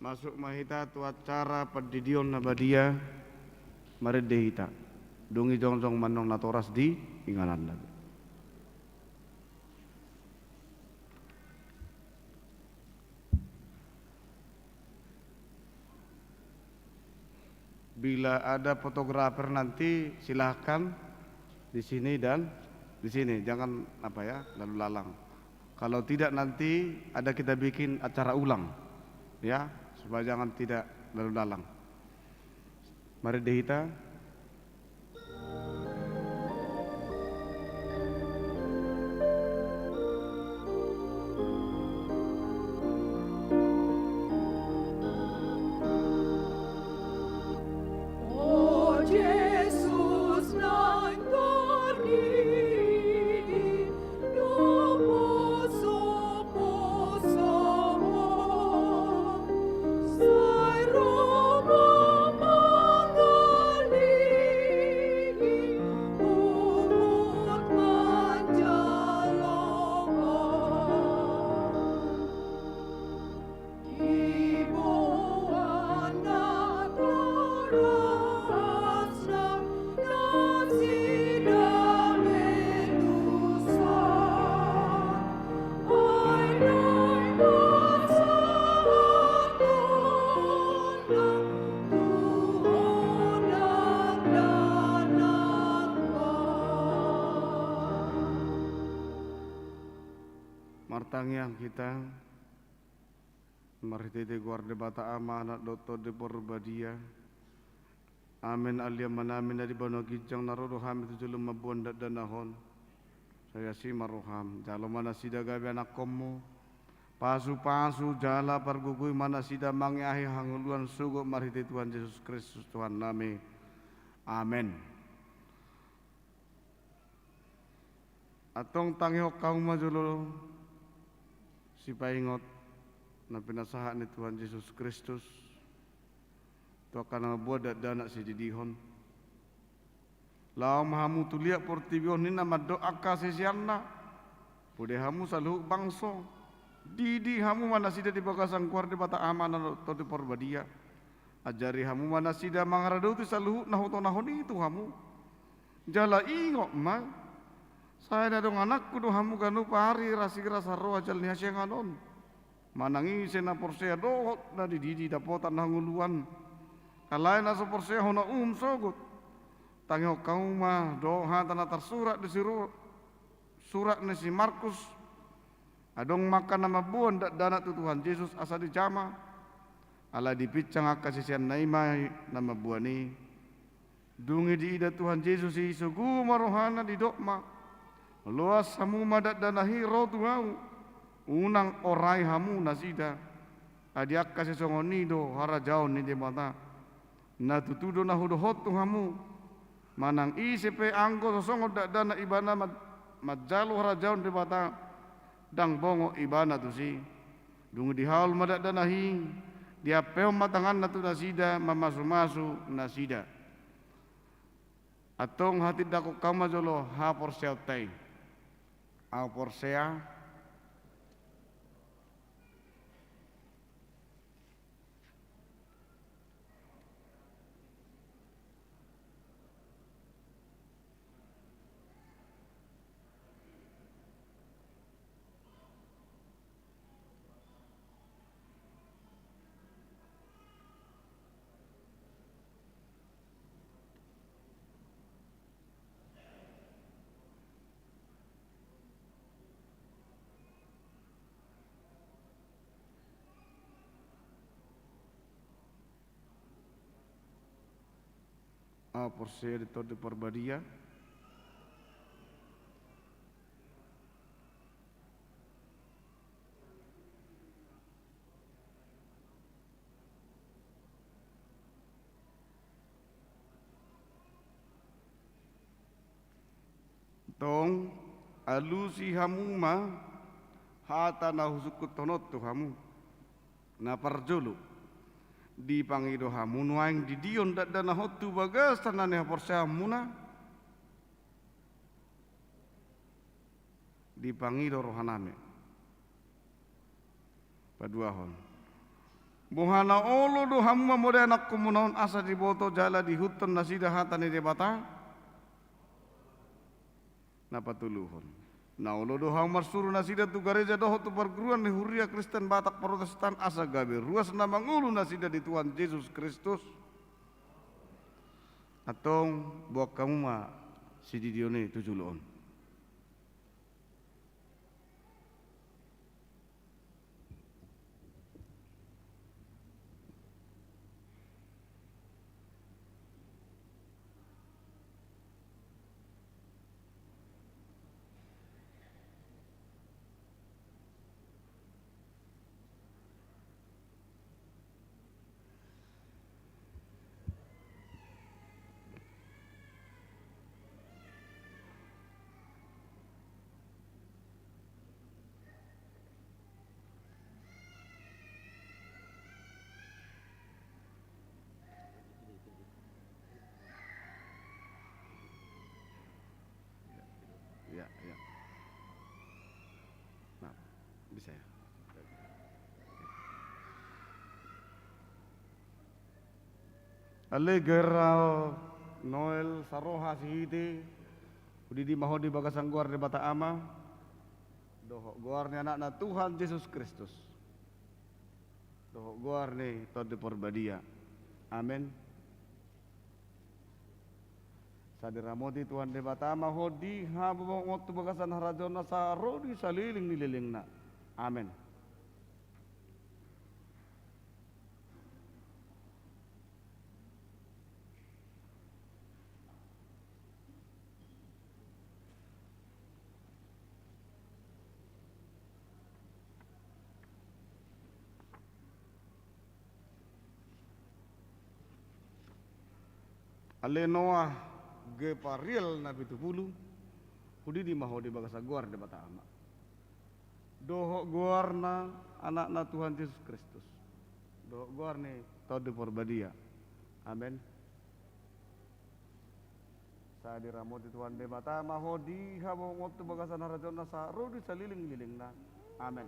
masuk mahita tu acara pendidion nabadia maredehita dungi jongjong manong natoras di inganan nabi. Bila ada fotografer nanti silahkan di sini dan di sini, jangan apa ya lalu lalang. Kalau tidak nanti ada kita bikin acara ulang, ya supaya jangan tidak lalu lalang. Mari dehita. O Jesus nang torni, no poso mo, sai Roma mangaligi, umut manjalongan. Ibu anak rasa nasida medusa, ay nay masatona Tuhan nagdanakba. Martangiang kita marhitete guarde bata amanat doto de porbadia. Amin alia manamin dari bano gijang narodoham itu julum mabonda danahon. Saya si maroham jalo mana sida gabe anak komo. Pasu jala pargugui mana sida mangiahi hanguluan sugo marhite Tuhan Yesus Kristus Tuhan nami. Amin. Atong tangiok kaum majulo si paingot na pinasahan ni Tuhan Yesus Kristus tu akan nabuat dana si didihon lao mahamu tulia portibion ni nama doa kasisianna pude hamu salu bangso didi hamu mana sida di bagasan kuar di bata amanah to di porbadia ajari hamu mana sida mangaradu tu salu nahuto nahoni itu hamu jala ingok ma saya dadong anakku do hamu ganu pari rasi rasa roh ajal ni hasyenganon manangi sena porsea dohot na didi dapotan hanguluan kalai na so porsea hona sogut tangyo kauma doha tanah tersurat di surat ni si Markus adong makan nama buon dana tu Tuhan Yesus asa di jama ala dipicang akasisian naimai nama buani dungi di ida Tuhan Yesus si sugu marohana di dokma luas hamu madat danahi roh tuau unang orai hamu nasida adiak kasih songoni do hara jauh ni demata na tutudo na hudo hotu hamu manang isepe anggo sosongo dana ibana majalo hara jauh demata dang bongo ibana tu si dungu di haul madat danahi dia peo matangan na tu nasida mamasu nasida atong hati dako kama jolo ha porsea tai au porsea porsea de todo porbadia tong alusi hamu ma hata na husukut tonot tu hamu na parjulu di pangido hamu nuaing di dion dana hotu bagas tanane porsea muna di pangido rohaname paduahon Buhana olo do hamma mode anak kumunaon asa di boto jala di hutan nasida hatani de bata. Napa tuluhon. Na olo do hamar suruh nasida tu gereja doho tu perguruan ni Huria Kristen Batak Protestan asa gabe ruas nama ngulu nasida di Tuhan Yesus Kristus. Atong buat kamu ma si didione tujulon. Ya, ya. Nah, bisa ya. Ale geral Noel Saroha sihiti udi di mahodi bagasang guar di bata ama doho guar ni anak na Tuhan Yesus Kristus doho guar ni tod porbadia amin sadiramoti Tuhan di bata ama hodi habang waktu bagasan harajona sa rodi saliling nililing na amin. Ale Noah ge paril na pitupulu hudi di maho di bagasa guar di bata ama doho guar na anak na Tuhan Yesus Kristus doho guar ni tod di porbadia amin sa diramoti Tuhan di bata ama hodi habang waktu bagasa narajon na sa rodi saliling-liling na amin.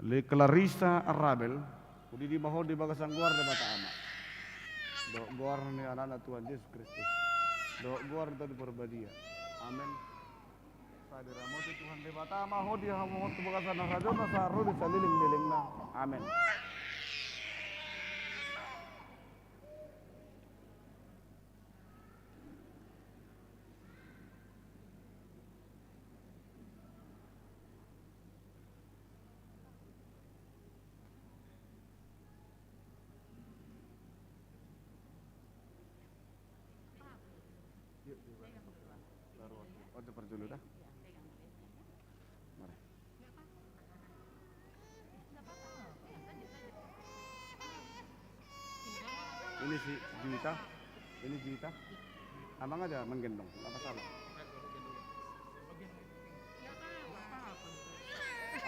Le Clarissa Arabel udi di maho di bagasang guar di bata ama do guar ni anak Tuhan Yesus Kristus do guar itu di porbadia amin sa diramoti Tuhan di bata ama ho di hamon tu bagasan rajon na sa ro di saliling-liling na amin. Baru perjulu dah. Mari. Ini si Juwita, ini Juwita. Abang aja menggendong, apa salah?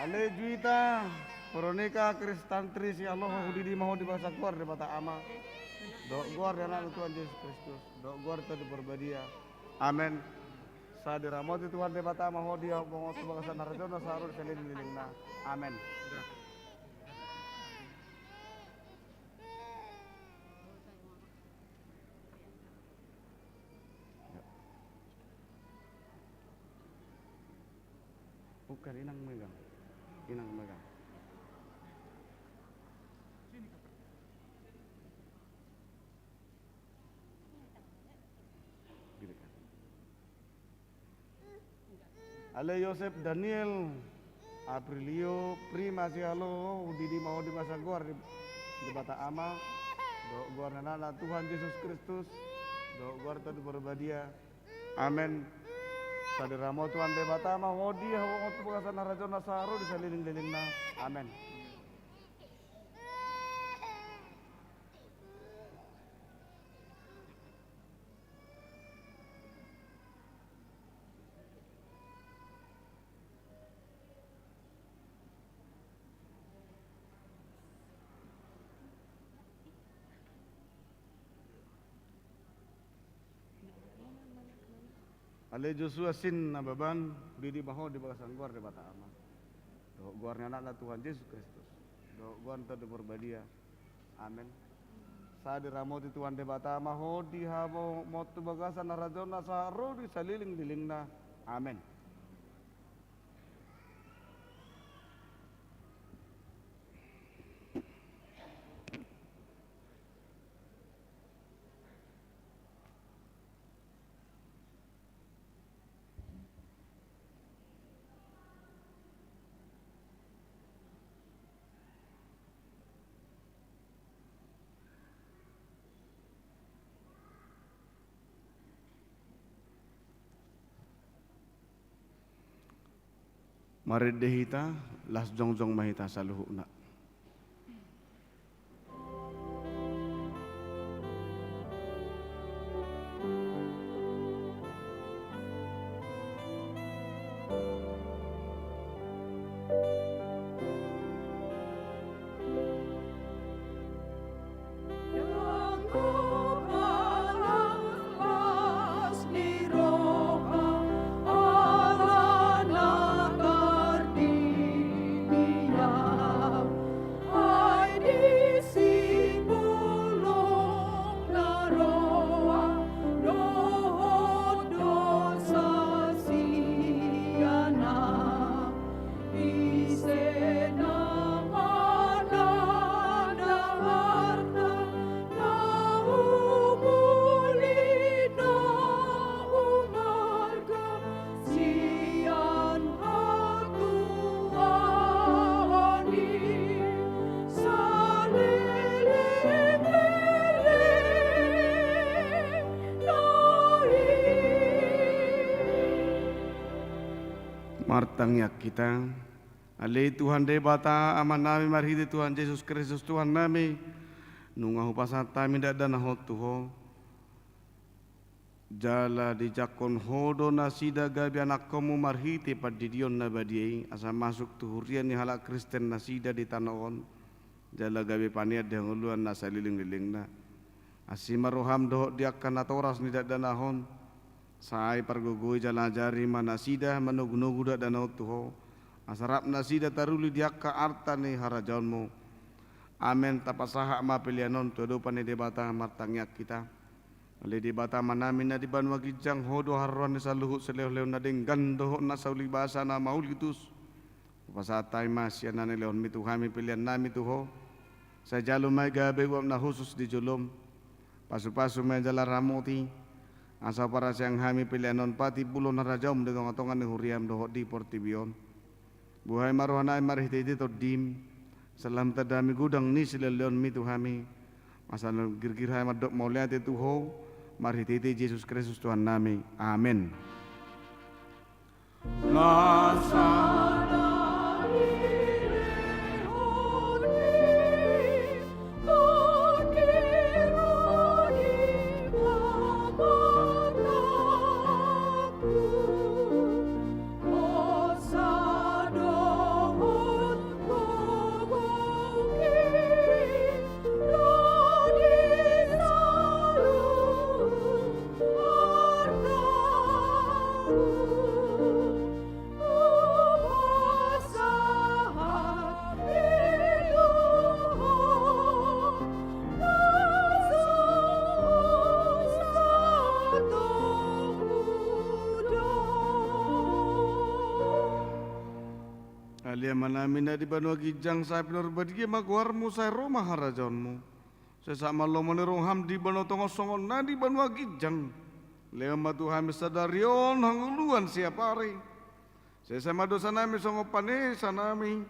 Ale Juwita, Veronica Kristantri si Allah hudi di maho di bahasa guar di bata ama. Dok guar dan anak Tuhan Yesus Kristus. Dok guar tadi berbadia. Amin. Sa diramoti Tuhan di bata ama ho dia mongot bahasa narajona sarur selililingna. Amin. Bukan inang megang. Inang megang. Ale Yosef Daniel Aprilio Prima si halo di mau di masa guar di bata ama do guar nana Tuhan Yesus Kristus do guar tadi berbadia amin sadiramo Tuhan di bata ama hodi hawa tu bagasan rajon nasaro di saliling-liling na amin. Ale Joshua sin na baban di baho di bakasan guar di bata ama. Do guarnya anak Tuhan Yesus Kristus. Do guar ta de berbadia. Amin. Sa di ramoti Tuhan di bata ama ho di habo motu bagasan na rajona sa ro di saliling na. Amin. Marid dehita las jongjong mahita saluhuna. Martangyak kita, ale Tuhan debata aman nami marhide Tuhan Yesus Kristus Tuhan nami, nungahu pasata minda dana hot tuho, jala di jakon hodo nasida gabi anak kamu marhite padidion nabadiai, asa masuk tuhurian ni halak Kristen nasida di tanaon, jala gabi paniat yang uluan nasa liling na, asima roham dohok diakan atoras nida dana hon. Sai pargogoi jala jari manasida manugu-nugu dak danau tuho asarap nasida taruli diakka arta ni harajaunmu. Amen tapasaha ma pilianon todo pane debata martangyak kita. Ale debata manamin na di banwa gijang hodo harron ni saluhut seleh-leh na denggan doho na sauli bahasa na maulitus. Pasatay mas yan na leon mitu kami pilihan nami tuho. Sa jalo may gabi wam na husus di julom. Pasu-pasu may jala ramoti. Asa para siyang hami pilihanon pati bulo na rajom dengan atongan ni huriam dohok di portibion. Buhay maruhana ay marihiti dito dim. Salam tadami gudang ni sila leon mitu hami. Asal girgir hay madok mauliat itu ho. Marihiti Yesus Kristus Tuhan nami. Amin. Alia manamin na di banwa gijang sa pinurbadigi magwarmu sa Roma harajonmu. Sa sama lo manirong di banwa tongosongon na di banwa gijang. Leo matuhami sadarion hanguluan siapari. Sa sama dosa nami songo panesa nami.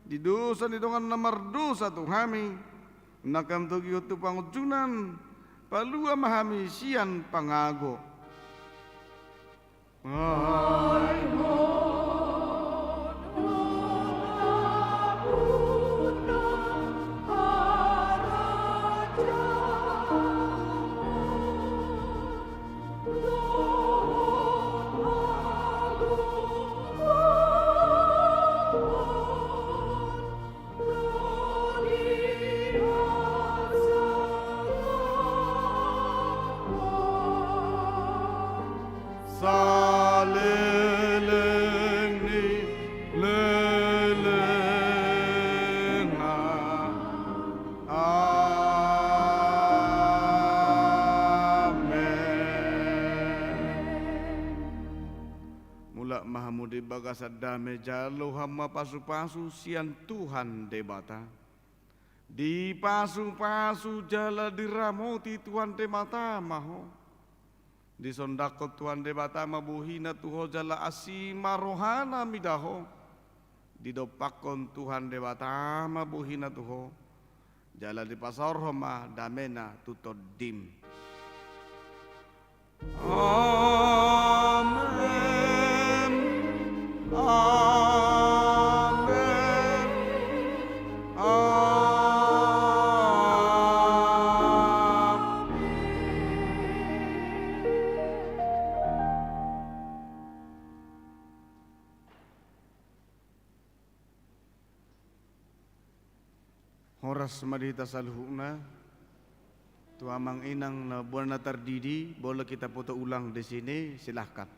Di dosa ni dongan namar dosa tuhami. Nakam togi utu pangujunan. Palua mahami sian pangago. Sa Mahamudi bagasad dame jalo hama pasu-pasu sian Tuhan debata. Di pasu-pasu jala diramoti Tuhan debata maho. Di sondakot Tuhan debata mabuhina tuho jala asima rohana midaho. Di dopakon Tuhan debata mabuhina tuho. Jala di pasar homa damena tutodim. Amen. Amen. Amen. Horas madita salhuna, tu amang inang na buwan na tardidi, boleh kita foto ulang di sini, silahkan.